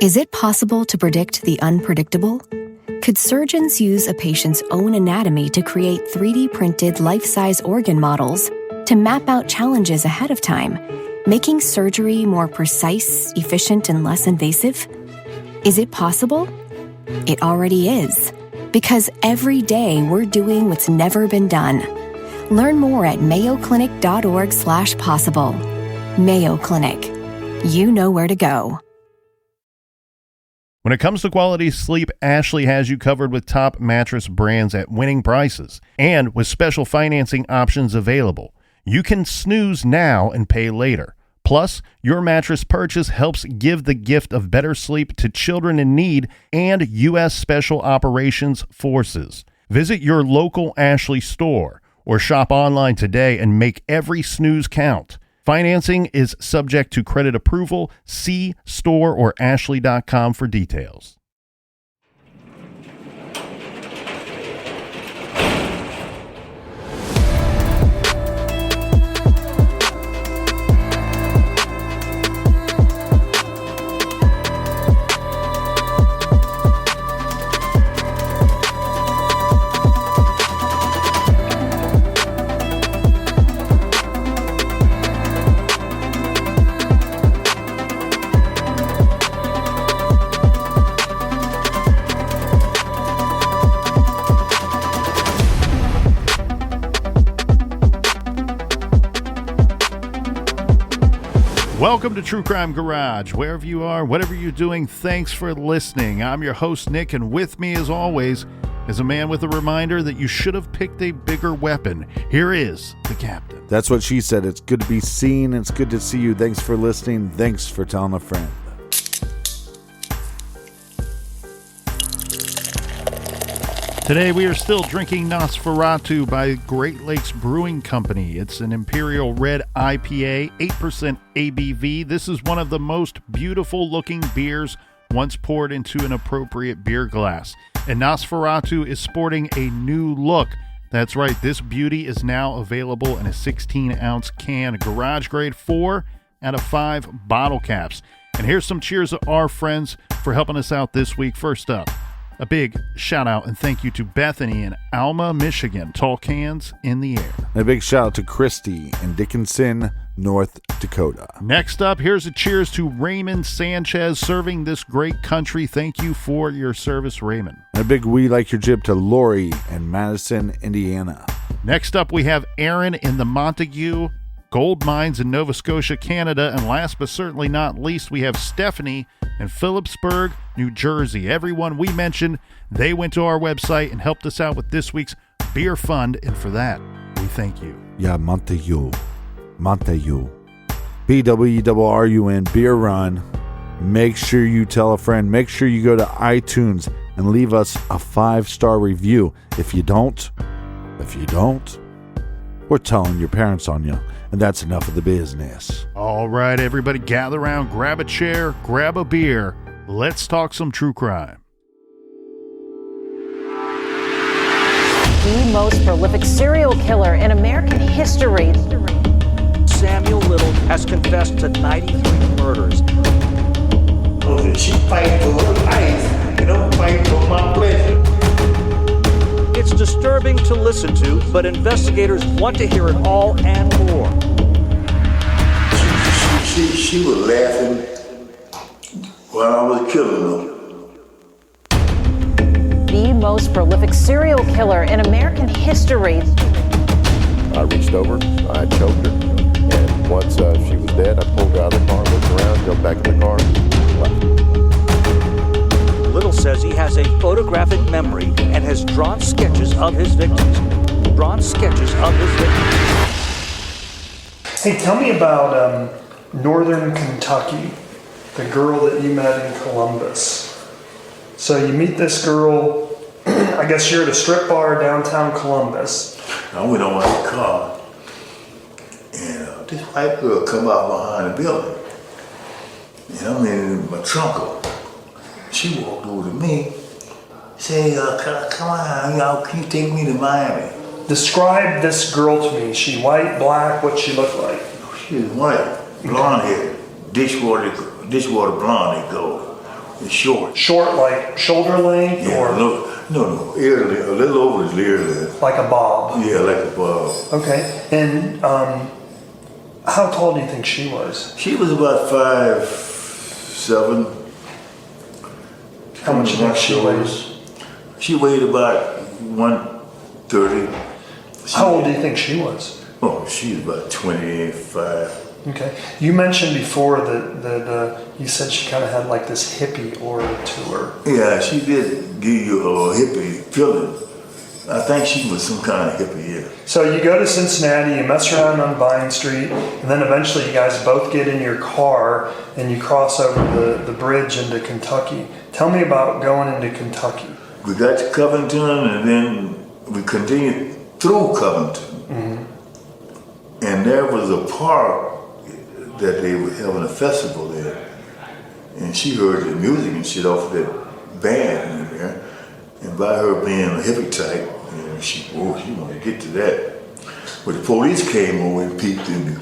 Is it possible to predict the unpredictable? Could surgeons use a patient's own anatomy to create 3D printed life-size organ models to map out challenges ahead of time, making surgery more precise, efficient, and less invasive? Is it possible? It already is, because every day we're doing what's never been done. Learn more at mayoclinic.org/possible. Mayo Clinic. You know where to go. When it comes to quality sleep, Ashley has you covered with top mattress brands at winning prices and with special financing options available. You can snooze now and pay later. Plus, your mattress purchase helps give the gift of better sleep to children in need and U.S. Special Operations Forces. Visit your local Ashley store or shop online today and make every snooze count. Financing is subject to credit approval. See store or ashley.com for details. Welcome to True Crime Garage. Wherever you are, whatever you're doing, thanks for listening. I'm your host, Nick, and with me, as always, is a man with a reminder that you should have picked a bigger weapon. Here is the captain. That's what she said. It's good to be seen. It's good to see you. Thanks for listening. Thanks for telling a friend. Today we are still drinking Nosferatu by Great Lakes Brewing Company. It's an Imperial Red IPA, 8% ABV. This is one of the most beautiful looking beers once poured into an appropriate beer glass. And Nosferatu is sporting a new look. That's right, this beauty is now available in a 16-ounce can, garage grade 4 out of 5 bottle caps. And here's some cheers to our friends for helping us out this week. First up, a big shout out and thank you to Bethany in Alma, Michigan. Tall cans in the air. And a big shout out to Christy in Dickinson, North Dakota. Next up, here's a cheers to Raymond Sanchez serving this great country. Thank you for your service, Raymond. And a big we like your jib to Lori in Madison, Indiana. Next up, we have Aaron in the Montague Gold Mines in Nova Scotia, Canada. And last but certainly not least, we have Stephanie in Phillipsburg, New Jersey. Everyone we mentioned, they went to our website and helped us out with this week's beer fund, and for that, we thank you. Yeah, Montague. BWRUN, beer run. Make sure you tell a friend. Make sure you go to iTunes and leave us a 5-star review. If you don't, we're telling your parents on you. And that's enough of the business. All right, everybody, gather around, grab a chair, grab a beer. Let's talk some true crime. The most prolific serial killer in American history. Samuel Little has confessed to 93 murders. She fight for her life, fight for my pleasure. It's disturbing to listen to, but investigators want to hear it all and more. She was laughing while I was killing them. The most prolific serial killer in American history. I reached over, I choked her, and once she was dead, I pulled her out of the car, looked around, jumped back in the car, left. Little says he has a photographic memory and has drawn sketches of his victims. Hey, tell me about Northern Kentucky, the girl that you met in Columbus. So you meet this girl, I guess you're at a strip bar downtown Columbus. I went on my car, and this white girl come out behind the building. And I'm in my trunk. She walked over to me, say, come on, y'all, can you take me to Miami? Describe this girl to me. She white, black, what she look like? She was white, blonde hair, dishwater blonde, they go. It's short. Short, like shoulder length, Yeah, or no, ear length, a little over his ear length. like a bob? Yeah, like a bob. Okay. And how tall do you think she was? She was about 5'7". How much do you think she weighed? She weighed about 130. How old do you think she was? Oh, she was about 25. Okay. You mentioned before that you said she kind of had like this hippie aura to her. Yeah, she did give you a hippie feeling. I think she was some kind of hippie, yeah. So you go to Cincinnati, you mess around on Vine Street, and then eventually you guys both get in your car and you cross over the bridge into Kentucky. Tell me about going into Kentucky. We got to Covington, and then we continued through Covington. Mm-hmm. And there was a park that they were having a festival there. And she heard the music and shit off of that band in there. And by her being a hippie type, you know, she wanted to get to that. But the police came over and peeked in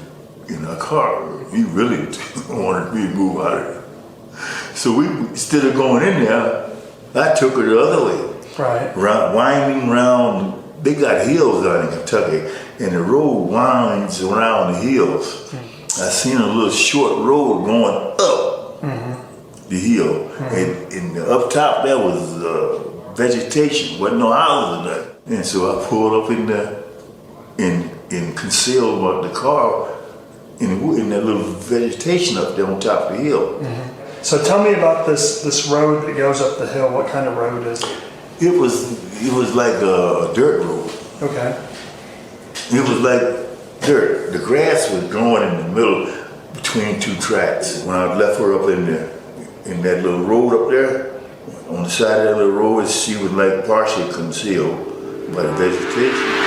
our car. We really wanted me to move out of there. So we, instead of going in there, I took her the other way. Right. Winding around, they got hills out in Kentucky, and the road winds around the hills. I seen a little short road going up the hill, and up top there was vegetation, wasn't no houses or nothing. And so I pulled up in there and concealed the car in that little vegetation up there on top of the hill. So tell me about this road that goes up the hill. What kind of road is it? It was like a dirt road. Okay. It was like dirt. The grass was growing in the middle between two tracks. When I left her up in that little road up there, on the side of that little road, she was like partially concealed by the vegetation.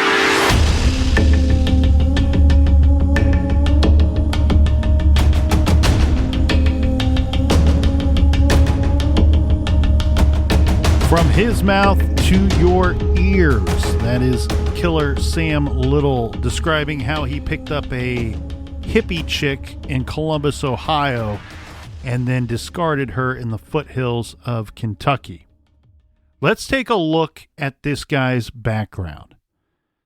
From his mouth to your ears. That is Killer Sam Little describing how he picked up a hippie chick in Columbus, Ohio, and then discarded her in the foothills of Kentucky. Let's take a look at this guy's background.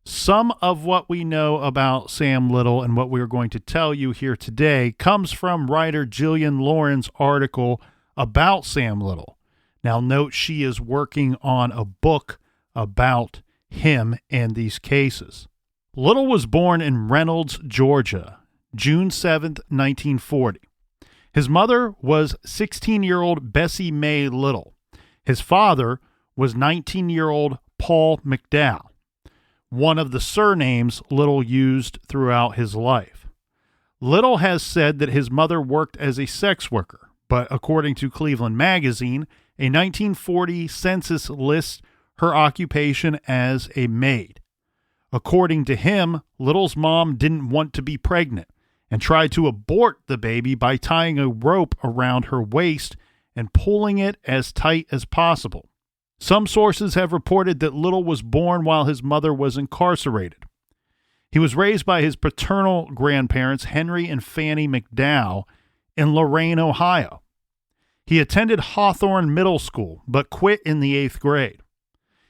Some of what we know about Sam Little and what we're going to tell you here today comes from writer Jillian Lauren's article about Sam Little. Now, note she is working on a book about him and these cases. Little was born in Reynolds, Georgia, June 7th, 1940. His mother was 16-year-old Bessie Mae Little. His father was 19-year-old Paul McDowell, one of the surnames Little used throughout his life. Little has said that his mother worked as a sex worker, but according to Cleveland Magazine, a 1940 census lists her occupation as a maid. According to him, Little's mom didn't want to be pregnant and tried to abort the baby by tying a rope around her waist and pulling it as tight as possible. Some sources have reported that Little was born while his mother was incarcerated. He was raised by his paternal grandparents, Henry and Fanny McDowell, in Lorain, Ohio. He attended Hawthorne Middle School, but quit in the 8th grade.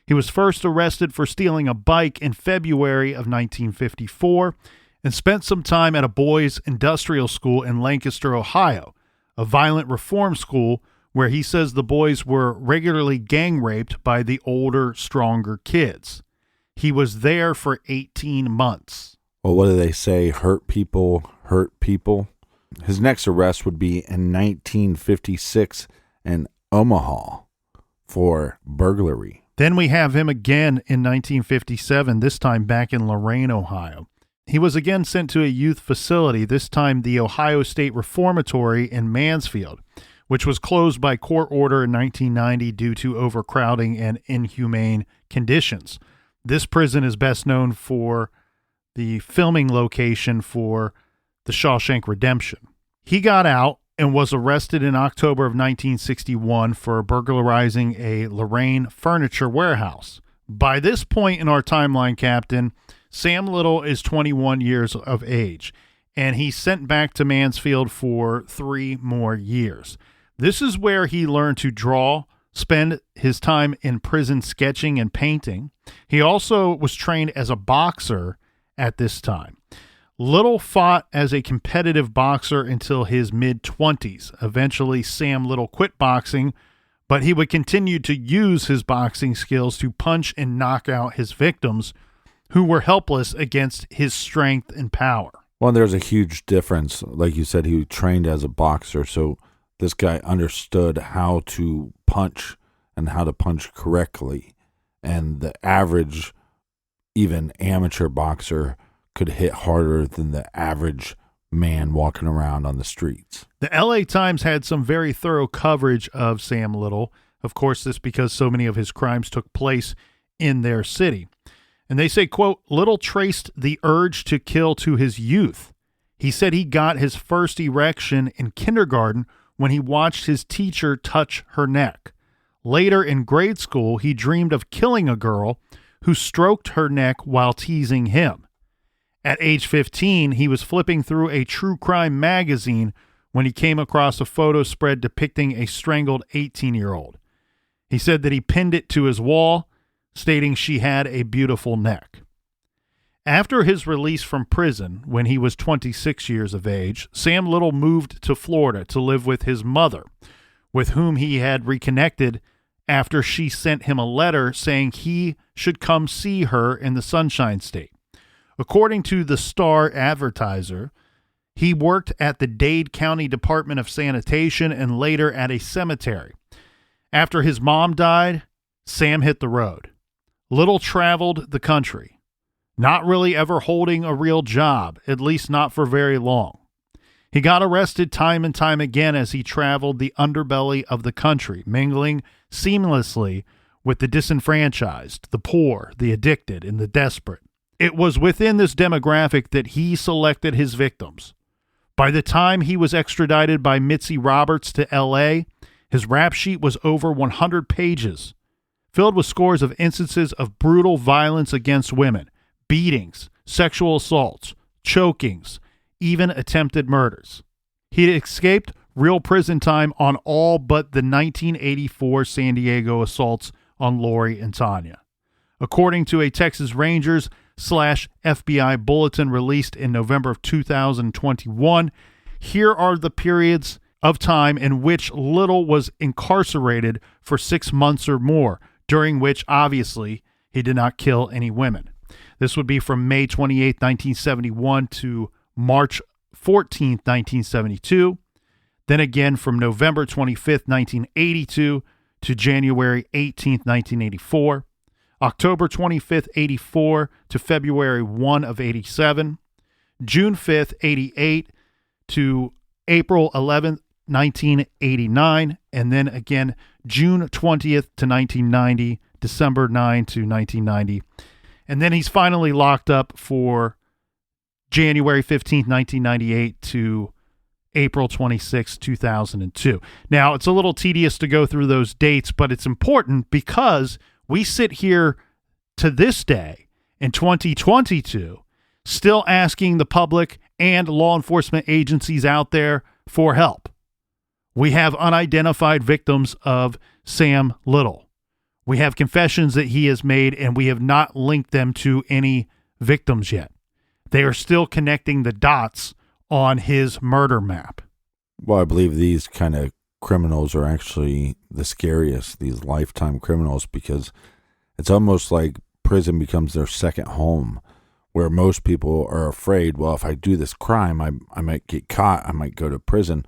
He was first arrested for stealing a bike in February of 1954 and spent some time at a boys' industrial school in Lancaster, Ohio, a violent reform school where he says the boys were regularly gang raped by the older, stronger kids. He was there for 18 months. Well, what do they say? Hurt people hurt people. His next arrest would be in 1956 in Omaha for burglary. Then we have him again in 1957, this time back in Lorain, Ohio. He was again sent to a youth facility, this time the Ohio State Reformatory in Mansfield, which was closed by court order in 1990 due to overcrowding and inhumane conditions. This prison is best known for the filming location for The Shawshank Redemption. He got out and was arrested in October of 1961 for burglarizing a Lorain furniture warehouse. By this point in our timeline, Captain, Sam Little is 21 years of age, and he's sent back to Mansfield for 3 more years. This is where he learned to draw, spend his time in prison sketching and painting. He also was trained as a boxer at this time. Little fought as a competitive boxer until his mid-20s. Eventually, Sam Little quit boxing, but he would continue to use his boxing skills to punch and knock out his victims, who were helpless against his strength and power. Well, there's a huge difference. Like you said, he trained as a boxer, so this guy understood how to punch and how to punch correctly. And the average, even amateur boxer could hit harder than the average man walking around on the streets. The LA Times had some very thorough coverage of Sam Little. Of course, this because so many of his crimes took place in their city. And they say, quote, Little traced the urge to kill to his youth. He said he got his first erection in kindergarten when he watched his teacher touch her neck. Later in grade school, he dreamed of killing a girl who stroked her neck while teasing him. At age 15, he was flipping through a true crime magazine when he came across a photo spread depicting a strangled 18-year-old. He said that he pinned it to his wall, stating she had a beautiful neck. After his release from prison, when he was 26 years of age, Sam Little moved to Florida to live with his mother, with whom he had reconnected after she sent him a letter saying he should come see her in the Sunshine State. According to the Star Advertiser, he worked at the Dade County Department of Sanitation and later at a cemetery. After his mom died, Sam hit the road. Little traveled the country, not really ever holding a real job, at least not for very long. He got arrested time and time again as he traveled the underbelly of the country, mingling seamlessly with the disenfranchised, the poor, the addicted, and the desperate. It was within this demographic that he selected his victims. By the time he was extradited by Mitzi Roberts to L.A., his rap sheet was over 100 pages, filled with scores of instances of brutal violence against women, beatings, sexual assaults, chokings, even attempted murders. He had escaped real prison time on all but the 1984 San Diego assaults on Lori and Tanya. According to a Texas Rangers /FBI bulletin released in November of 2021, here are the periods of time in which Little was incarcerated for 6 months or more, during which, obviously, he did not kill any women. This would be from May 28, 1971 to March 14, 1972. Then again from November 25, 1982 to January 18, 1984. October 25th, 84 to February 1 of 87. June 5th, 88 to April 11th, 1989. And then again, June 20th to 1990, December 9 to 1990. And then he's finally locked up for January 15th, 1998 to April 26, 2002. Now, it's a little tedious to go through those dates, but it's important because we sit here to this day in 2022 still asking the public and law enforcement agencies out there for help. We have unidentified victims of Sam Little. We have confessions that he has made, and we have not linked them to any victims yet. They are still connecting the dots on his murder map. Well, I believe these kind of criminals are actually the scariest, these lifetime criminals, because it's almost like prison becomes their second home, where most people are afraid, well, if I do this crime, I might get caught, I might go to prison.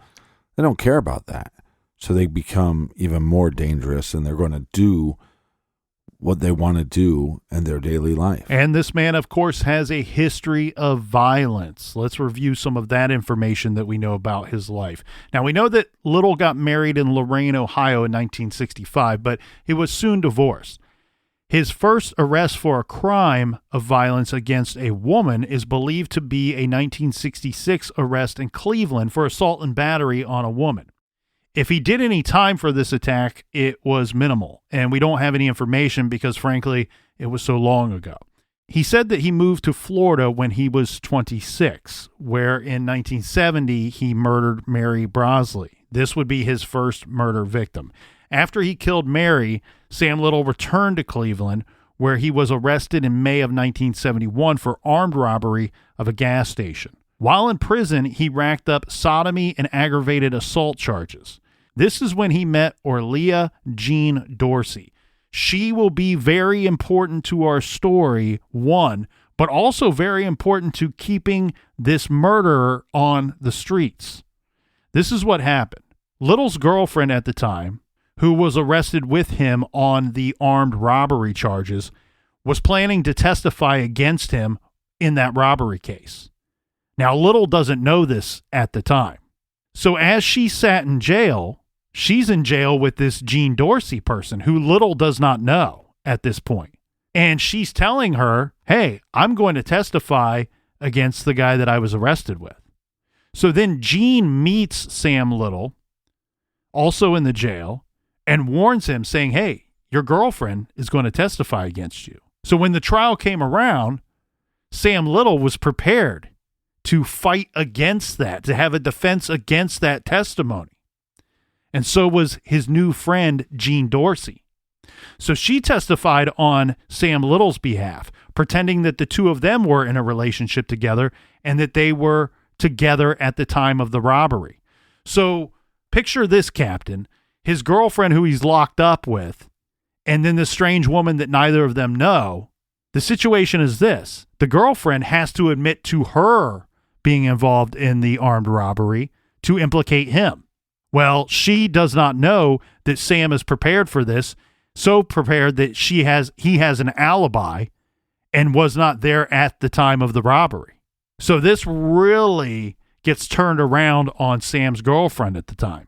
They don't care about that. So they become even more dangerous, and they're going to do what they want to do in their daily life. And this man, of course, has a history of violence. Let's review some of that information that we know about his life. Now, we know that Little got married in Lorain, Ohio in 1965, but he was soon divorced. His first arrest for a crime of violence against a woman is believed to be a 1966 arrest in Cleveland for assault and battery on a woman. If he did any time for this attack, it was minimal, and we don't have any information because, frankly, it was so long ago. He said that he moved to Florida when he was 26, where in 1970 he murdered Mary Brosley. This would be his first murder victim. After he killed Mary, Sam Little returned to Cleveland, where he was arrested in May of 1971 for armed robbery of a gas station. While in prison, he racked up sodomy and aggravated assault charges. This is when he met Orleah Jean Dorsey. She will be very important to our story, one, but also very important to keeping this murderer on the streets. This is what happened. Little's girlfriend at the time, who was arrested with him on the armed robbery charges, was planning to testify against him in that robbery case. Now, Little doesn't know this at the time. So as she sat in jail, she's in jail with this Jean Dorsey person who Little does not know at this point. And she's telling her, hey, I'm going to testify against the guy that I was arrested with. So then Jean meets Sam Little, also in the jail, and warns him, saying, hey, your girlfriend is going to testify against you. So when the trial came around, Sam Little was prepared to fight against that, to have a defense against that testimony. And so was his new friend, Jean Dorsey. So she testified on Sam Little's behalf, pretending that the two of them were in a relationship together and that they were together at the time of the robbery. So picture this, Captain. His girlfriend who he's locked up with, and then the strange woman that neither of them know. The situation is this. The girlfriend has to admit to her being involved in the armed robbery to implicate him. Well, she does not know that Sam is prepared for this, so prepared that he has an alibi and was not there at the time of the robbery. So this really gets turned around on Sam's girlfriend at the time.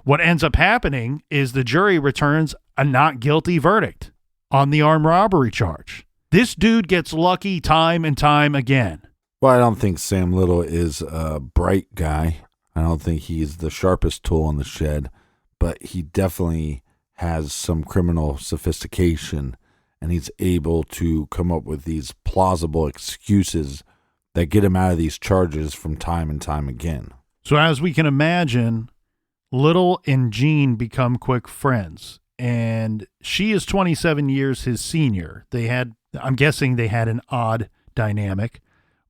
What ends up happening is the jury returns a not guilty verdict on the armed robbery charge. This dude gets lucky time and time again. Well, I don't think Sam Little is a bright guy. I don't think he's the sharpest tool in the shed, but he definitely has some criminal sophistication, and he's able to come up with these plausible excuses that get him out of these charges from time and time again. So as we can imagine, Little and Jean become quick friends, and she is 27 years his senior. I'm guessing they had an odd dynamic,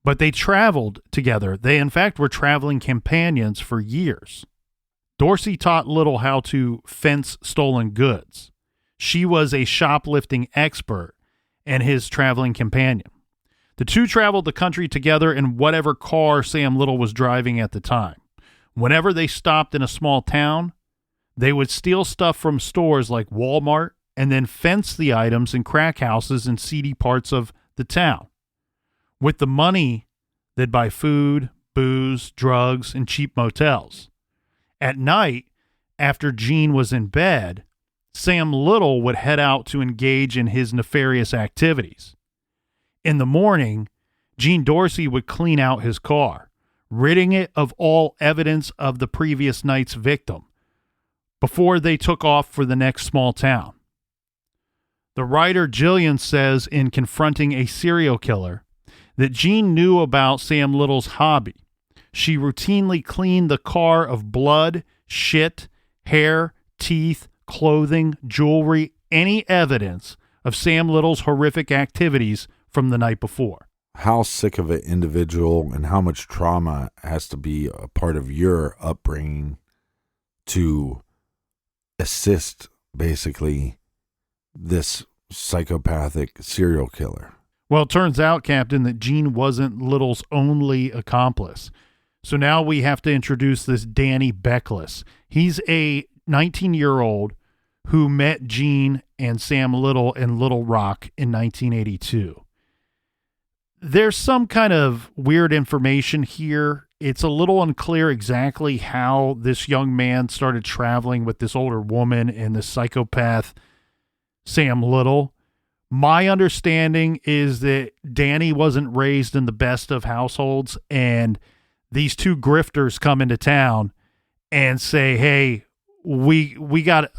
but they traveled together. They, in fact, were traveling companions for years. Dorsey taught Little how to fence stolen goods. She was a shoplifting expert and his traveling companion. The two traveled the country together in whatever car Sam Little was driving at the time. Whenever they stopped in a small town, they would steal stuff from stores like Walmart and then fence the items in crack houses and seedy parts of the town. With the money, they'd buy food, booze, drugs, and cheap motels. At night, after Jean was in bed, Sam Little would head out to engage in his nefarious activities. In the morning, Jean Dorsey would clean out his car, ridding it of all evidence of the previous night's victim, before they took off for the next small town. The writer Jillian says in Confronting a Serial Killer that Jean knew about Sam Little's hobby. She routinely cleaned the car of blood, shit, hair, teeth, clothing, jewelry, any evidence of Sam Little's horrific activities from the night before. How sick of an individual and how much trauma has to be a part of your upbringing to assist, basically, this psychopathic serial killer. Well, it turns out, Captain, that Jean wasn't Little's only accomplice. So now we have to introduce this Danny Beckless. He's a 19-year-old who met Jean and Sam Little in Little Rock in 1982. There's some kind of weird information here. It's a little unclear exactly how this young man started traveling with this older woman and the psychopath Sam Little. My understanding is that Danny wasn't raised in the best of households, and these two grifters come into town and say, hey, we got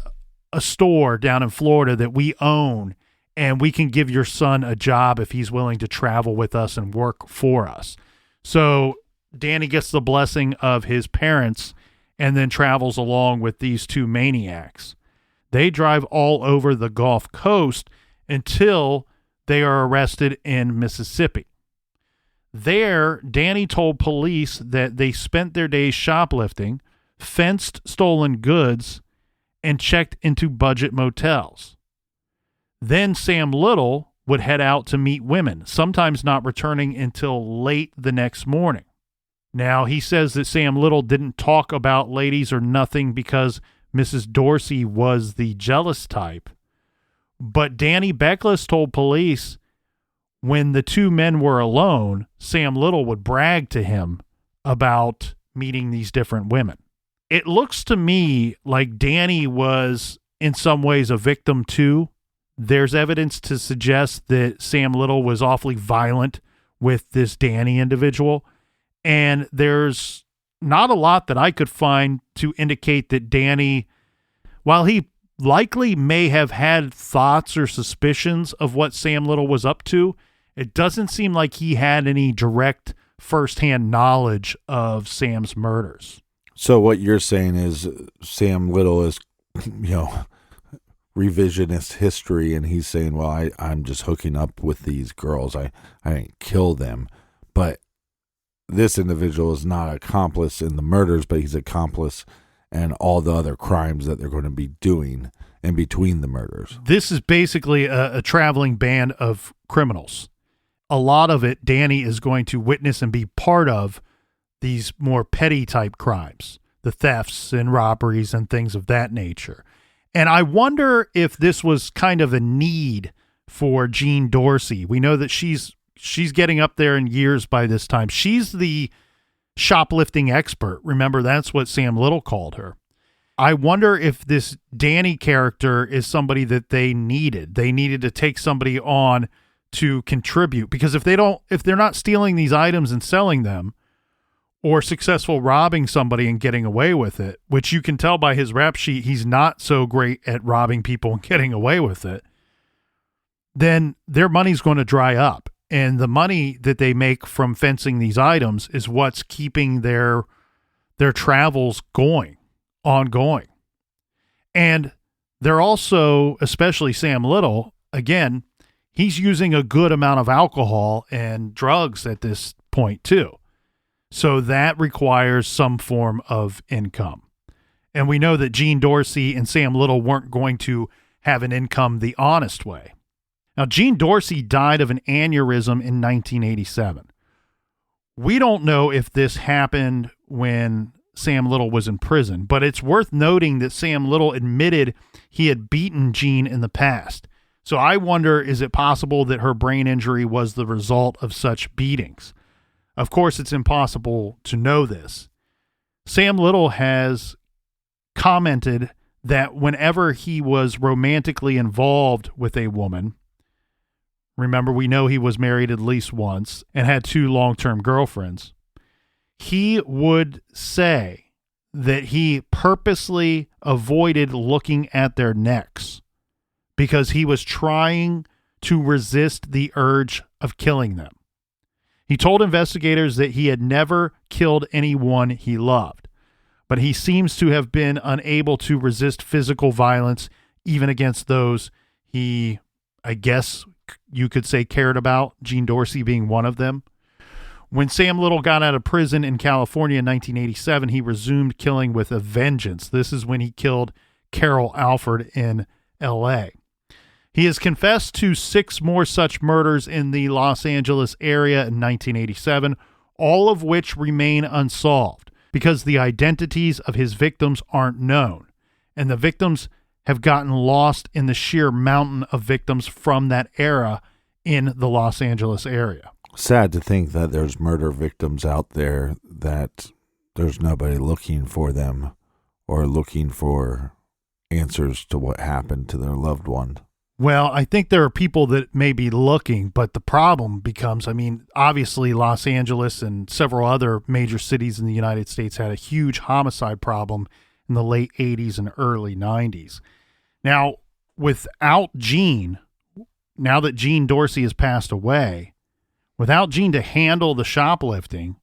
a store down in Florida that we own, and we can give your son a job if he's willing to travel with us and work for us. So Danny gets the blessing of his parents, and then travels along with these two maniacs. They drive all over the Gulf Coast until they are arrested in Mississippi. There, Danny told police that they spent their days shoplifting, fenced stolen goods, and checked into budget motels. Then Sam Little would head out to meet women, sometimes not returning until late the next morning. Now, he says that Sam Little didn't talk about ladies or nothing because Mrs. Dorsey was the jealous type. But Danny Beckless told police when the two men were alone, Sam Little would brag to him about meeting these different women. It looks to me like Danny was in some ways a victim too. There's evidence to suggest that Sam Little was awfully violent with this Danny individual. And there's not a lot that I could find to indicate that Danny, while he likely may have had thoughts or suspicions of what Sam Little was up to, it doesn't seem like he had any direct firsthand knowledge of Sam's murders. So what you're saying is Sam Little is, revisionist history, and he's saying, well, I'm just hooking up with these girls. I didn't kill them. But this individual is not an accomplice in the murders, but he's an accomplice in all the other crimes that they're going to be doing in between the murders. This is basically a traveling band of criminals. A lot of it, Danny is going to witness and be part of these more petty type crimes, the thefts and robberies and things of that nature. And I wonder if this was kind of a need for Jean Dorsey. We know that she's getting up there in years by this time. She's the shoplifting expert. Remember, that's what Sam Little called her. I wonder if this Danny character is somebody that they needed. They needed to take somebody on to contribute, because if they're not stealing these items and selling them, or successful robbing somebody and getting away with it, which you can tell by his rap sheet, he's not so great at robbing people and getting away with it, then their money's going to dry up. And the money that they make from fencing these items is what's keeping their travels ongoing. And they're also, especially Sam Little, again, he's using a good amount of alcohol and drugs at this point too. So that requires some form of income. And we know that Jean Dorsey and Sam Little weren't going to have an income the honest way. Now, Jean Dorsey died of an aneurysm in 1987. We don't know if this happened when Sam Little was in prison, but it's worth noting that Sam Little admitted he had beaten Jean in the past. So I wonder, is it possible that her brain injury was the result of such beatings? Of course, it's impossible to know this. Sam Little has commented that whenever he was romantically involved with a woman, remember, we know he was married at least once and had 2 long-term girlfriends, he would say that he purposely avoided looking at their necks because he was trying to resist the urge of killing them. He told investigators that he had never killed anyone he loved, but he seems to have been unable to resist physical violence even against those he, I guess you could say, cared about, Jean Dorsey being one of them. When Sam Little got out of prison in California in 1987, he resumed killing with a vengeance. This is when he killed Carol Alford in L.A. He has confessed to 6 more such murders in the Los Angeles area in 1987, all of which remain unsolved because the identities of his victims aren't known, and the victims have gotten lost in the sheer mountain of victims from that era in the Los Angeles area. Sad to think that there's murder victims out there that there's nobody looking for them or looking for answers to what happened to their loved one. Well, I think there are people that may be looking, but the problem becomes, obviously Los Angeles and several other major cities in the United States had a huge homicide problem in the late 80s and early 90s. Now, without Jean, now that Jean Dorsey has passed away, without Jean to handle the shoplifting,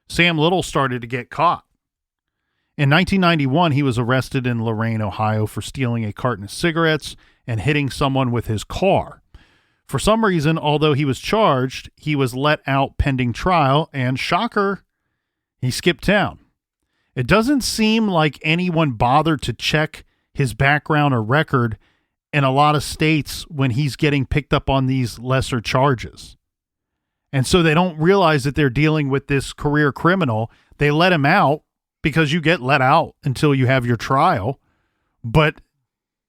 Sam Little started to get caught. In 1991, he was arrested in Lorain, Ohio for stealing a carton of cigarettes and hitting someone with his car. For some reason, although he was charged, he was let out pending trial, and shocker, he skipped town. It doesn't seem like anyone bothered to check his background or record in a lot of states when he's getting picked up on these lesser charges. And so they don't realize that they're dealing with this career criminal. They let him out because you get let out until you have your trial. But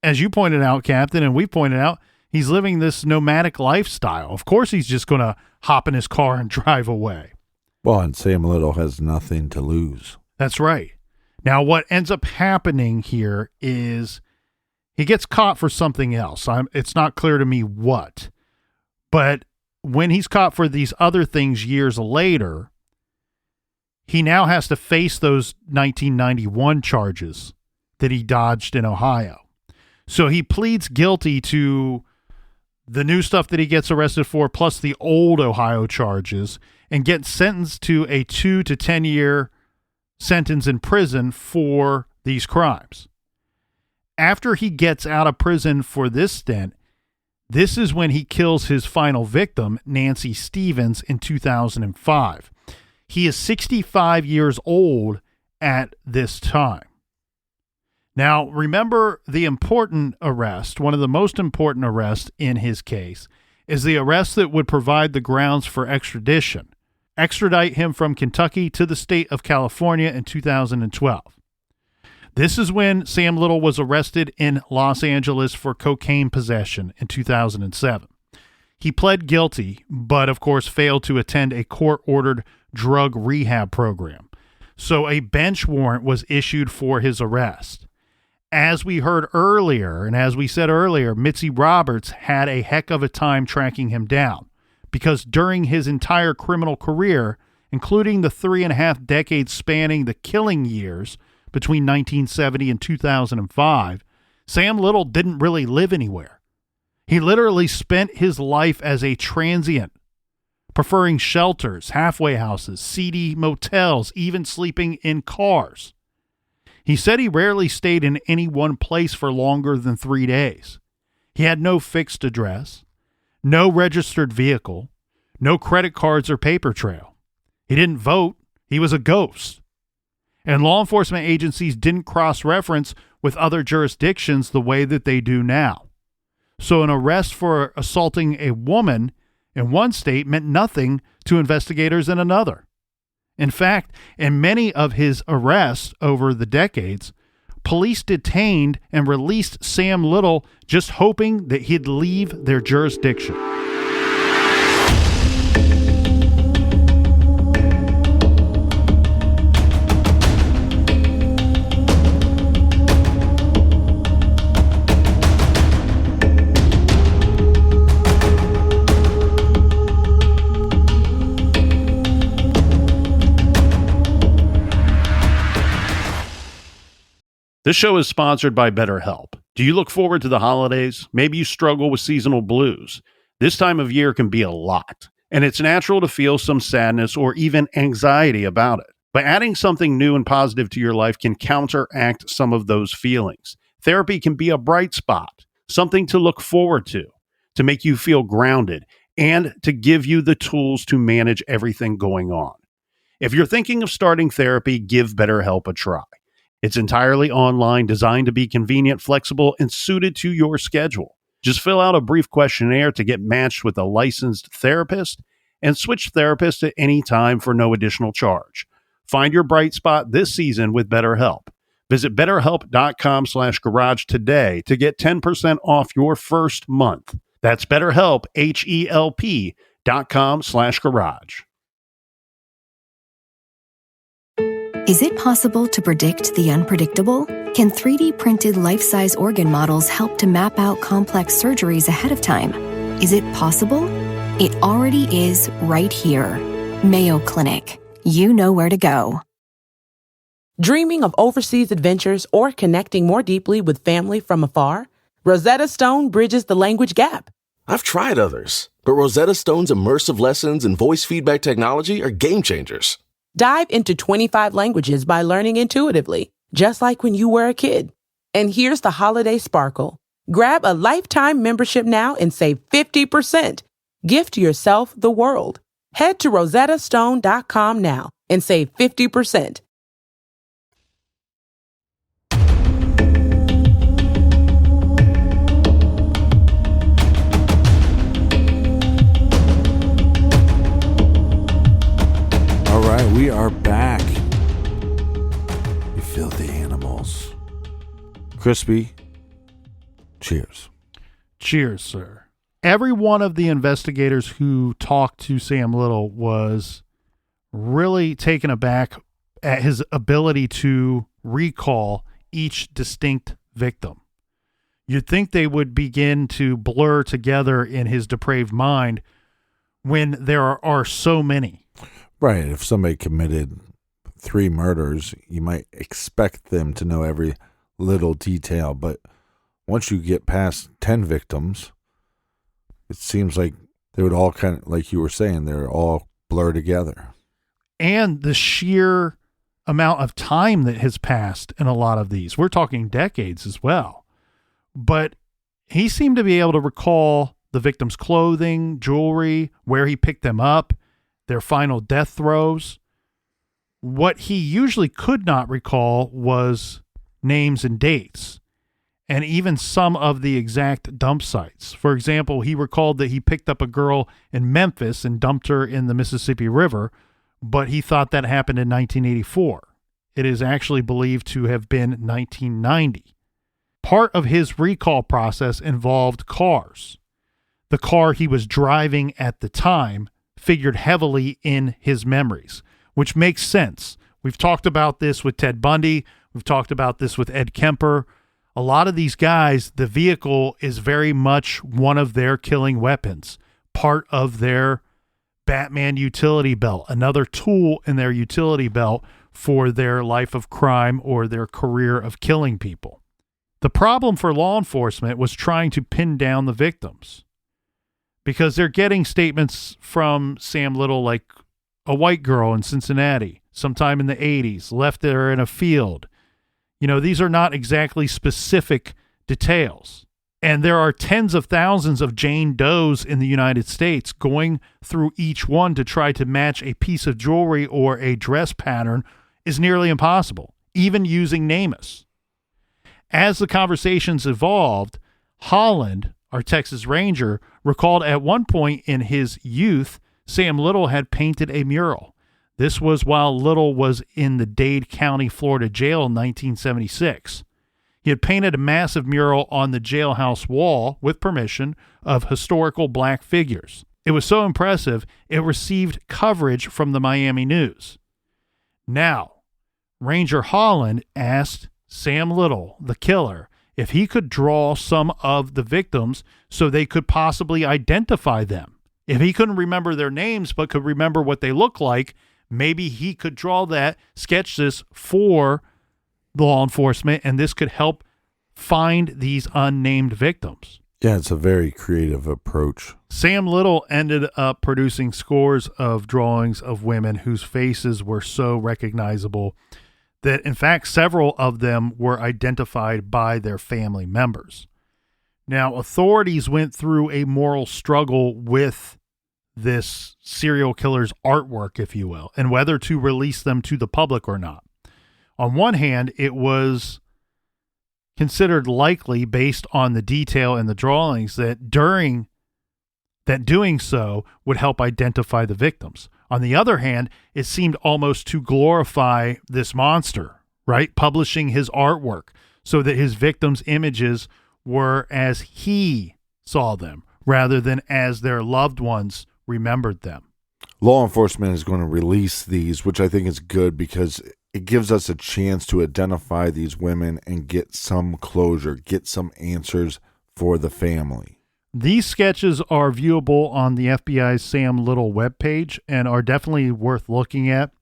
as you pointed out, Captain, and we pointed out, he's living this nomadic lifestyle. Of course, he's just going to hop in his car and drive away. Well, and Sam Little has nothing to lose. That's right. Now, what ends up happening here is he gets caught for something else. It's not clear to me what. But when he's caught for these other things years later, he now has to face those 1991 charges that he dodged in Ohio. So he pleads guilty to the new stuff that he gets arrested for, plus the old Ohio charges, and gets sentenced to a 2 to 10 year sentence in prison for these crimes. After he gets out of prison for this stint, this is when he kills his final victim, Nancy Stevens, in 2005. He is 65 years old at this time. Now, remember the important arrest, one of the most important arrests in his case, is the arrest that would provide the grounds for extradition. Extradite him from Kentucky to the state of California in 2012. This is when Sam Little was arrested in Los Angeles for cocaine possession in 2007. He pled guilty, but of course failed to attend a court-ordered drug rehab program. So a bench warrant was issued for his arrest. As we heard earlier, and as we said earlier, Mitzi Roberts had a heck of a time tracking him down, because during his entire criminal career, including the 3.5 decades spanning the killing years between 1970 and 2005, Sam Little didn't really live anywhere. He literally spent his life as a transient, preferring shelters, halfway houses, seedy motels, even sleeping in cars. He said he rarely stayed in any one place for longer than 3 days. He had no fixed address, no registered vehicle, no credit cards or paper trail. He didn't vote. He was a ghost. And law enforcement agencies didn't cross-reference with other jurisdictions the way that they do now. So an arrest for assaulting a woman in one state meant nothing to investigators in another. In fact, in many of his arrests over the decades, police detained and released Sam Little just hoping that he'd leave their jurisdiction. This show is sponsored by BetterHelp. Do you look forward to the holidays? Maybe you struggle with seasonal blues. This time of year can be a lot, and it's natural to feel some sadness or even anxiety about it. But adding something new and positive to your life can counteract some of those feelings. Therapy can be a bright spot, something to look forward to make you feel grounded, and to give you the tools to manage everything going on. If you're thinking of starting therapy, give BetterHelp a try. It's entirely online, designed to be convenient, flexible, and suited to your schedule. Just fill out a brief questionnaire to get matched with a licensed therapist and switch therapists at any time for no additional charge. Find your bright spot this season with BetterHelp. Visit BetterHelp.com/garage today to get 10% off your first month. That's BetterHelp, HELP.com/garage. Is it possible to predict the unpredictable? Can 3D printed life-size organ models help to map out complex surgeries ahead of time? Is it possible? It already is right here. Mayo Clinic. You know where to go. Dreaming of overseas adventures or connecting more deeply with family from afar? Rosetta Stone bridges the language gap. I've tried others, but Rosetta Stone's immersive lessons and voice feedback technology are game changers. Dive into 25 languages by learning intuitively. just like when you were a kid. And here's the holiday sparkle. Grab a lifetime membership now and save 50%. Gift yourself the world. Head to rosettastone.com now and save 50%. All right, we are back. You filthy animals. Crispy, cheers. Cheers, sir. Every one of the investigators who talked to Sam Little was really taken aback at his ability to recall each distinct victim. You'd think they would begin to blur together in his depraved mind when there are so many. Right. If somebody committed 3 murders, you might expect them to know every little detail. But once you get past 10 victims, it seems like they would all kind of, like you were saying, they're all blur together. And the sheer amount of time that has passed in a lot of these. We're talking decades as well. But he seemed to be able to recall the victim's clothing, jewelry, where he picked them up, their final death throes. What he usually could not recall was names and dates, and even some of the exact dump sites. For example, he recalled that he picked up a girl in Memphis and dumped her in the Mississippi River, but he thought that happened in 1984. It is actually believed to have been 1990. Part of his recall process involved cars. The car he was driving at the time figured heavily in his memories, which makes sense. We've talked about this with Ted Bundy. We've talked about this with Ed Kemper. A lot of these guys, the vehicle is very much one of their killing weapons, part of their Batman utility belt, another tool in their utility belt for their life of crime or their career of killing people. The problem for law enforcement was trying to pin down the victims, because they're getting statements from Sam Little like a white girl in Cincinnati sometime in the 80s, left there in a field. You know, these are not exactly specific details. And there are tens of thousands of Jane Does in the United States. Going through each one to try to match a piece of jewelry or a dress pattern is nearly impossible, even using NamUs. As the conversations evolved, Holland, our Texas Ranger, recalled at one point in his youth, Sam Little had painted a mural. This was while Little was in the Dade County, Florida jail in 1976. He had painted a massive mural on the jailhouse wall with permission of historical black figures. It was so impressive, it received coverage from the Miami News. Now, Ranger Holland asked Sam Little, the killer, if he could draw some of the victims so they could possibly identify them. If he couldn't remember their names but could remember what they look like, maybe he could draw that, sketch this for the law enforcement, and this could help find these unnamed victims. Yeah, it's a very creative approach. Sam Little ended up producing scores of drawings of women whose faces were so recognizable that, in fact, several of them were identified by their family members. Now, authorities went through a moral struggle with this serial killer's artwork, if you will, and whether to release them to the public or not. On one hand, it was considered likely, based on the detail in the drawings, that doing so would help identify the victims. On the other hand, it seemed almost to glorify this monster, right? Publishing his artwork so that his victims' images were as he saw them rather than as their loved ones remembered them. Law enforcement is going to release these, which I think is good because it gives us a chance to identify these women and get some closure, get some answers for the family. These sketches are viewable on the FBI's Sam Little webpage and are definitely worth looking at.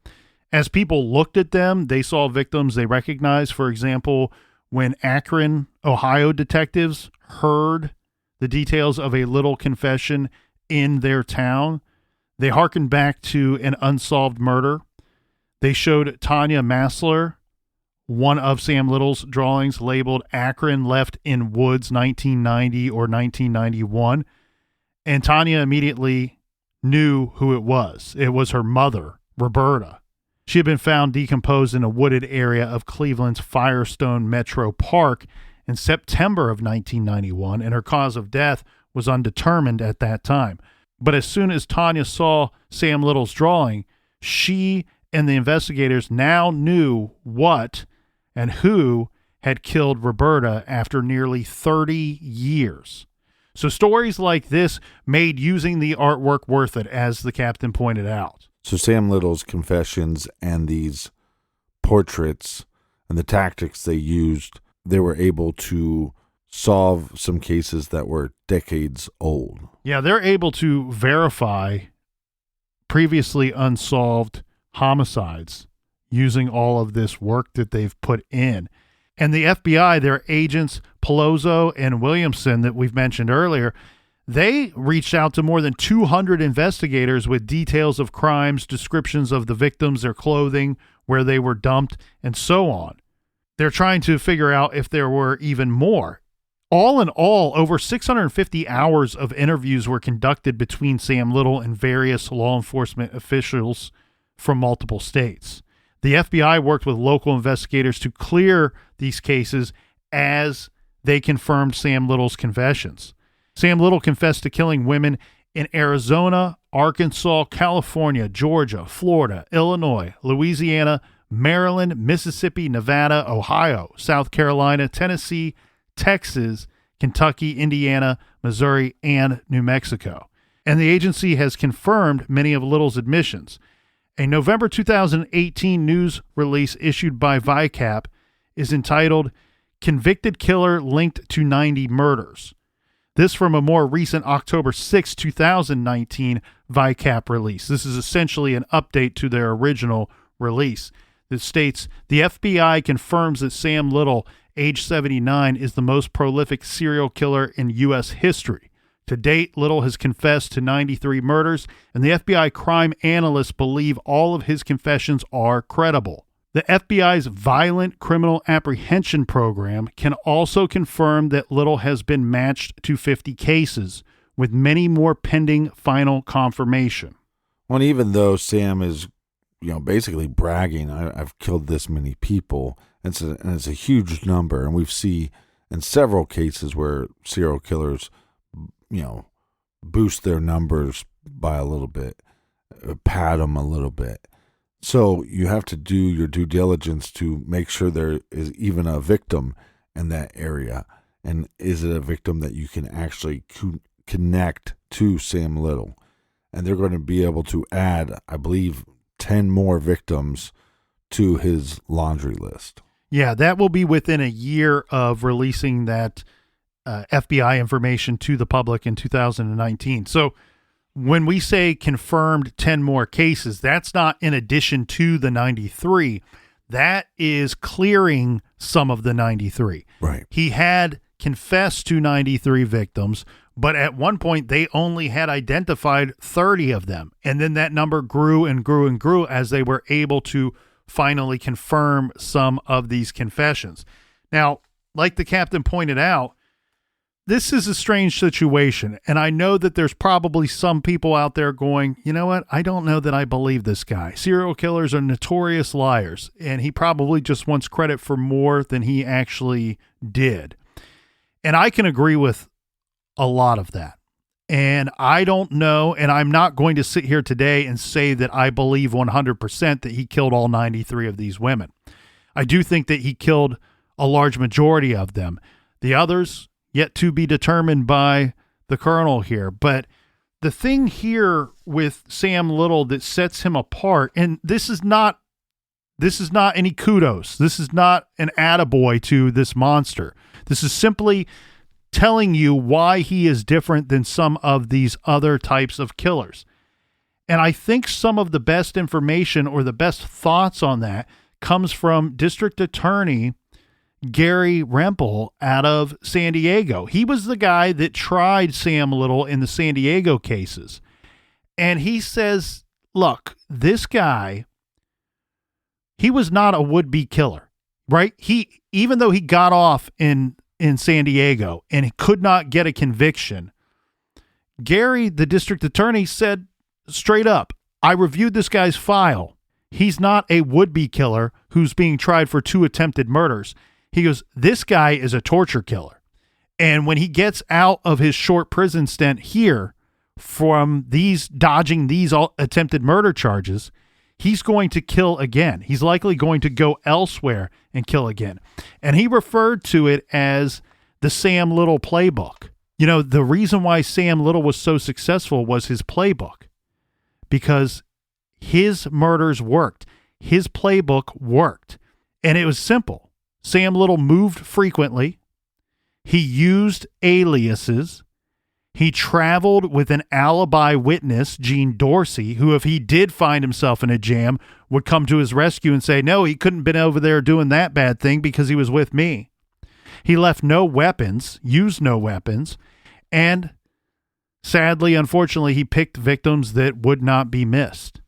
As people looked at them, they saw victims they recognized. For example, when Akron, Ohio detectives heard the details of a Little confession in their town, they hearkened back to an unsolved murder. They showed Tanya Massler one of Sam Little's drawings labeled Akron left in woods 1990 or 1991. And Tanya immediately knew who it was. It was her mother, Roberta. She had been found decomposed in a wooded area of Cleveland's Firestone Metro Park in September of 1991, and her cause of death was undetermined at that time. But as soon as Tanya saw Sam Little's drawing, she and the investigators now knew what and who had killed Roberta after nearly 30 years. So stories like this made using the artwork worth it, as the captain pointed out. So Sam Little's confessions and these portraits and the tactics they used, they were able to solve some cases that were decades old. Yeah, they're able to verify previously unsolved homicides using all of this work that they've put in. And the FBI, their agents Peloso and Williamson that we've mentioned earlier, they reached out to more than 200 investigators with details of crimes, descriptions of the victims, their clothing, where they were dumped, and so on. They're trying to figure out if there were even more. All in all, over 650 hours of interviews were conducted between Sam Little and various law enforcement officials from multiple states. The FBI worked with local investigators to clear these cases as they confirmed Sam Little's confessions. Sam Little confessed to killing women in Arizona, Arkansas, California, Georgia, Florida, Illinois, Louisiana, Maryland, Mississippi, Nevada, Ohio, South Carolina, Tennessee, Texas, Kentucky, Indiana, Missouri, and New Mexico. And the agency has confirmed many of Little's admissions. A November 2018 news release issued by VICAP is entitled Convicted Killer Linked to 90 Murders. This from a more recent October 6, 2019 VICAP release. This is essentially an update to their original release that states, the FBI confirms that Sam Little, age 79, is the most prolific serial killer in U.S. history. To date, Little has confessed to 93 murders, and the FBI crime analysts believe all of his confessions are credible. The FBI's Violent Criminal Apprehension Program can also confirm that Little has been matched to 50 cases, with many more pending final confirmation. Well, even though Sam is, basically bragging, I've killed this many people, and it's a huge number, and we've seen in several cases where serial killers, boost their numbers by a little bit, pad them a little bit. So you have to do your due diligence to make sure there is even a victim in that area. And is it a victim that you can actually connect to Sam Little? And they're going to be able to add, I believe, 10 more victims to his laundry list. Yeah, that will be within a year of releasing that FBI information to the public in 2019. So when we say confirmed 10 more cases, that's not in addition to the 93. That is clearing some of the 93. Right. He had confessed to 93 victims, but at one point they only had identified 30 of them. And then that number grew and grew and grew as they were able to finally confirm some of these confessions. Now, like the captain pointed out, this is a strange situation, and I know that there's probably some people out there going, you know what, I don't know that I believe this guy. Serial killers are notorious liars, and he probably just wants credit for more than he actually did. And I can agree with a lot of that. And I don't know, and I'm not going to sit here today and say that I believe 100% that he killed all 93 of these women. I do think that he killed a large majority of them. The others, yet to be determined by the colonel here. But the thing here with Sam Little that sets him apart, and this is not any kudos. This is not an attaboy to this monster. This is simply telling you why he is different than some of these other types of killers. And I think some of the best information or the best thoughts on that comes from District Attorney Gary Rempel out of San Diego. He was the guy that tried Sam Little in the San Diego cases. And he says, look, this guy, he was not a would-be killer. right? Even though he got off in San Diego and he could not get a conviction, Gary, the district attorney, said straight up, I reviewed this guy's file. He's not a would-be killer who's being tried for 2 attempted murders. He goes, this guy is a torture killer. And when he gets out of his short prison stint here from dodging these attempted murder charges, he's going to kill again. He's likely going to go elsewhere and kill again. And he referred to it as the Sam Little playbook. You know, the reason why Sam Little was so successful was his playbook, because his murders worked. His playbook worked. And it was simple. Sam Little moved frequently. He used aliases. He traveled with an alibi witness, Gene Dorsey, who, if he did find himself in a jam, would come to his rescue and say, no, he couldn't have been over there doing that bad thing because he was with me. He left no weapons, used no weapons, and sadly, unfortunately, he picked victims that would not be missed.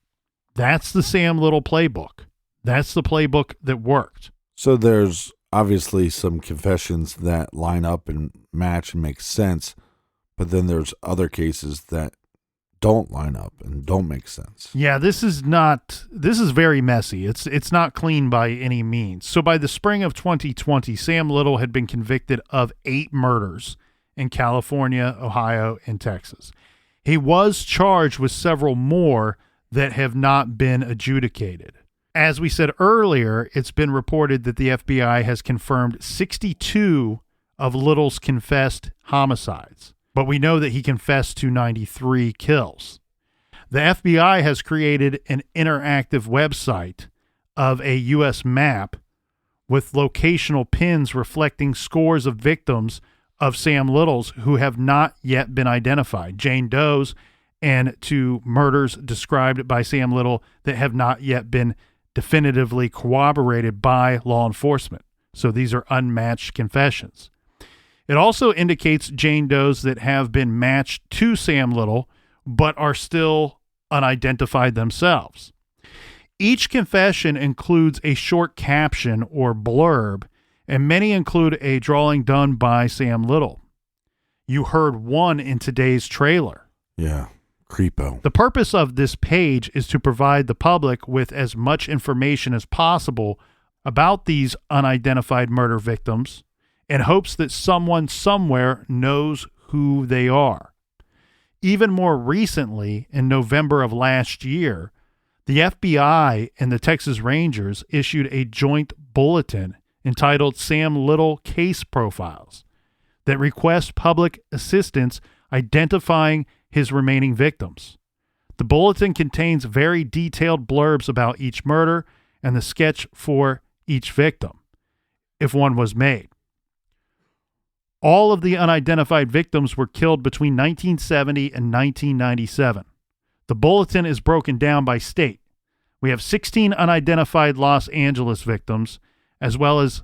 That's the Sam Little playbook. That's the playbook that worked. So there's obviously some confessions that line up and match and make sense, but then there's other cases that don't line up and don't make sense. Yeah, this is very messy. It's not clean by any means. So by the spring of 2020, Sam Little had been convicted of 8 murders in California, Ohio, and Texas. He was charged with several more that have not been adjudicated. As we said earlier, it's been reported that the FBI has confirmed 62 of Little's confessed homicides, but we know that he confessed to 93 kills. The FBI has created an interactive website of a U.S. map with locational pins reflecting scores of victims of Sam Little's who have not yet been identified, Jane Doe's, and 2 murders described by Sam Little that have not yet been definitively corroborated by law enforcement. So these are unmatched confessions. It also indicates Jane Doe's that have been matched to Sam Little, but are still unidentified themselves. Each confession includes a short caption or blurb, and many include a drawing done by Sam Little. You heard one in today's trailer. Yeah, creepo. The purpose of this page is to provide the public with as much information as possible about these unidentified murder victims in hopes that someone somewhere knows who they are. Even more recently, in November of last year, the FBI and the Texas Rangers issued a joint bulletin entitled Sam Little Case Profiles that requests public assistance identifying his remaining victims. The bulletin contains very detailed blurbs about each murder and the sketch for each victim, if one was made. All of the unidentified victims were killed between 1970 and 1997. The bulletin is broken down by state. We have 16 unidentified Los Angeles victims, as well as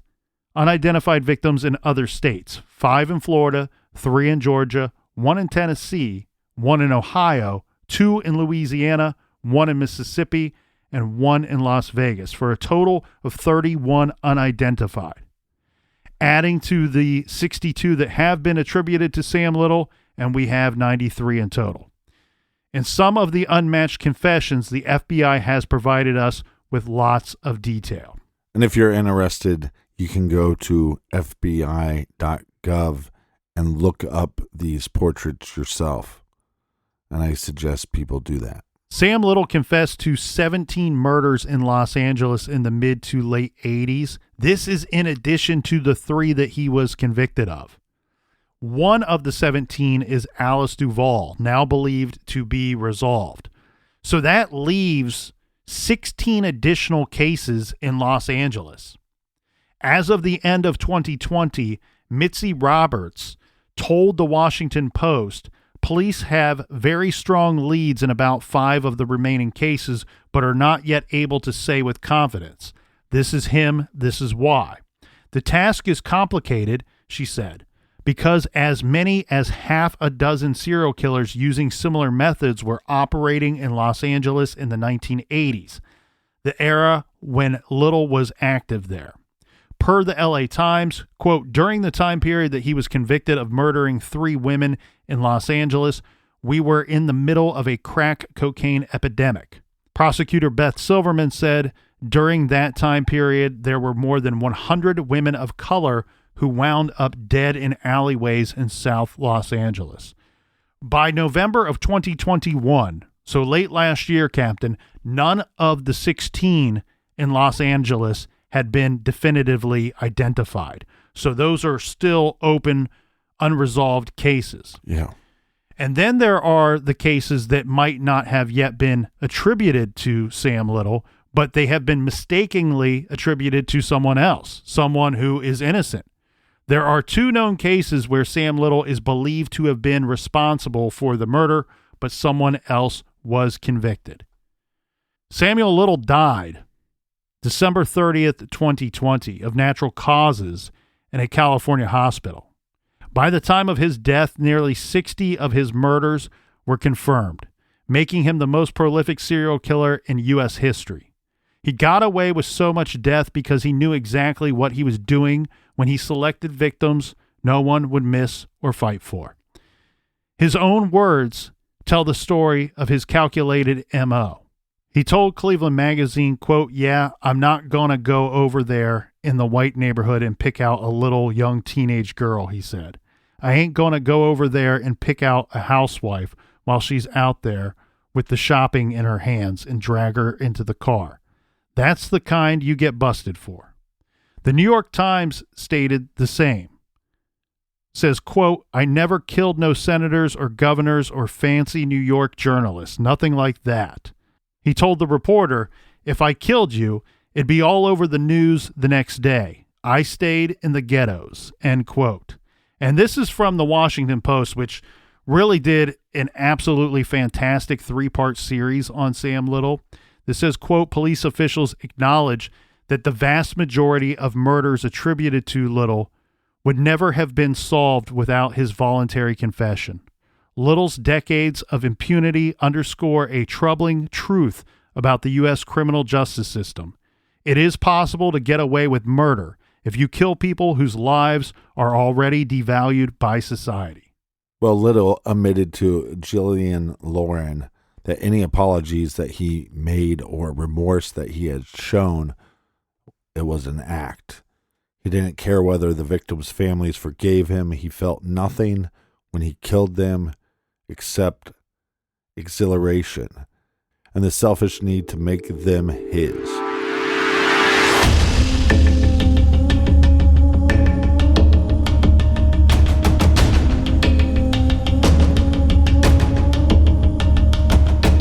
unidentified victims in other states, 5 in Florida, 3 in Georgia, 1 in Tennessee, 1 in Ohio, 2 in Louisiana, 1 in Mississippi, and 1 in Las Vegas, for a total of 31 unidentified. Adding to the 62 that have been attributed to Sam Little, and we have 93 in total. In some of the unmatched confessions, the FBI has provided us with lots of detail. And if you're interested, you can go to fbi.gov and look up these portraits yourself. And I suggest people do that. Sam Little confessed to 17 murders in Los Angeles in the mid to late 80s. This is in addition to the 3 that he was convicted of. One of the 17 is Alice Duval, now believed to be resolved. So that leaves 16 additional cases in Los Angeles. As of the end of 2020, Mitzi Roberts told the Washington Post, police have very strong leads in about 5 of the remaining cases, but are not yet able to say with confidence, this is him, this is why. The task is complicated, she said, because as many as half a dozen serial killers using similar methods were operating in Los Angeles in the 1980s, the era when Little was active there. Per the LA Times, quote, during the time period that he was convicted of murdering 3 women in Los Angeles, we were in the middle of a crack cocaine epidemic. Prosecutor Beth Silverman said during that time period, there were more than 100 women of color who wound up dead in alleyways in South Los Angeles. By November of 2021, so late last year, Captain, none of the 16 in Los Angeles had been definitively identified. So those are still open, unresolved cases. Yeah. And then there are the cases that might not have yet been attributed to Sam Little, but they have been mistakenly attributed to someone else, someone who is innocent. There are 2 known cases where Sam Little is believed to have been responsible for the murder, but someone else was convicted. Samuel Little died December 30th, 2020, of natural causes in a California hospital. By the time of his death, nearly 60 of his murders were confirmed, making him the most prolific serial killer in U.S. history. He got away with so much death because he knew exactly what he was doing when he selected victims no one would miss or fight for. His own words tell the story of his calculated M.O. He told Cleveland Magazine, quote, yeah, I'm not going to go over there in the white neighborhood and pick out a little young teenage girl, he said. I ain't going to go over there and pick out a housewife while she's out there with the shopping in her hands and drag her into the car. That's the kind you get busted for. The New York Times stated the same. Says, quote, I never killed no senators or governors or fancy New York journalists. Nothing like that. He told the reporter, if I killed you, it'd be all over the news the next day. I stayed in the ghettos, end quote. And this is from the Washington Post, which really did an absolutely fantastic 3-part series on Sam Little. This says, quote, police officials acknowledge that the vast majority of murders attributed to Little would never have been solved without his voluntary confession. Little's decades of impunity underscore a troubling truth about the U.S. criminal justice system. It is possible to get away with murder if you kill people whose lives are already devalued by society. Well, Little admitted to Gillian Lauren that any apologies that he made or remorse that he had shown, it was an act. He didn't care whether the victims' families forgave him. He felt nothing when he killed them except exhilaration and the selfish need to make them his.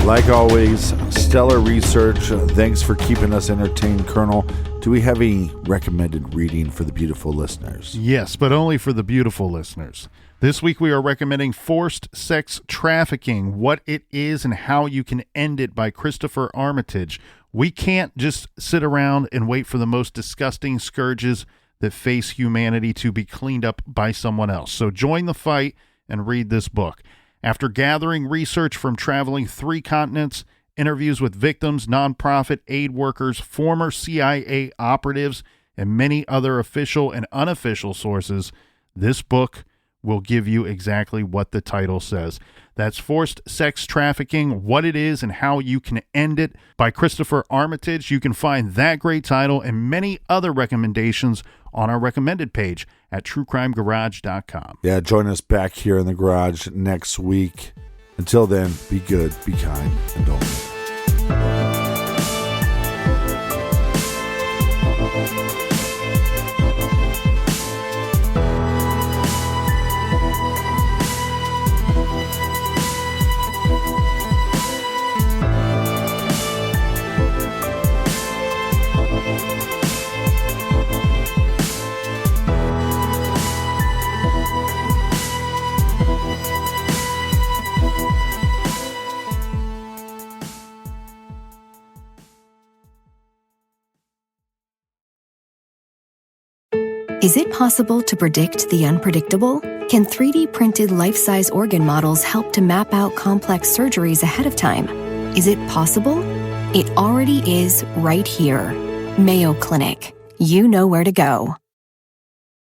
Like always, stellar research. Thanks for keeping us entertained, Colonel. Do we have any recommended reading for the beautiful listeners? Yes, but only for the beautiful listeners. This week we are recommending Forced Sex Trafficking, What It Is and How You Can End It by Christopher Armitage. We can't just sit around and wait for the most disgusting scourges that face humanity to be cleaned up by someone else. So join the fight and read this book. After gathering research from traveling 3 continents, interviews with victims, nonprofit aid workers, former CIA operatives, and many other official and unofficial sources, this book will give you exactly what the title says. That's Forced Sex Trafficking, What It Is and How You Can End It by Christopher Armitage. You can find that great title and many other recommendations on our recommended page at truecrimegarage.com. Yeah, join us back here in the garage next week. Until then, be good, be kind, and don't. Is it possible to predict the unpredictable? Can 3D printed life-size organ models help to map out complex surgeries ahead of time? Is it possible? It already is right here. Mayo Clinic. you know where to go.